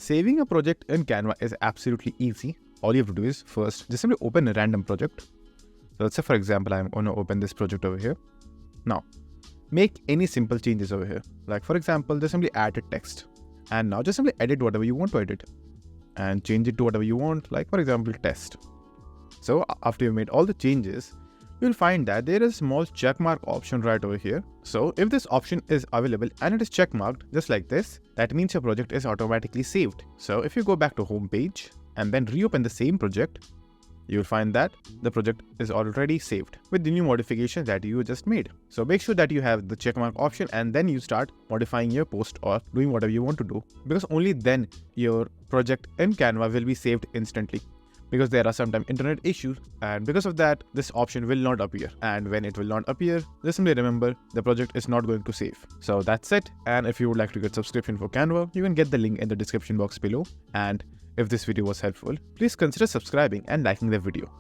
Saving a project in Canva is absolutely easy. All you have to do is first just simply open a random project. So let's say, for example, I'm going to open this project over here. Now, make any simple changes over here. Like for example, just simply add a text. And now just simply edit whatever you want to edit. And change it to whatever you want, like for example, test. So after you've made all the changes, you'll find that there is a small checkmark option right over here. So if this option is available and it is checkmarked just like this, that means your project is automatically saved. So if you go back to home page and then reopen the same project, you'll find that the project is already saved with the new modifications that you just made. So make sure that you have the checkmark option and then you start modifying your post or doing whatever you want to do, because only then your project in Canva will be saved instantly. Because there are sometimes internet issues, and because of that, this option will not appear. And when it will not appear, just simply remember the project is not going to save. So that's it. And if you would like to get subscription for Canva, you can get the link in the description box below. And if this video was helpful, please consider subscribing and liking the video.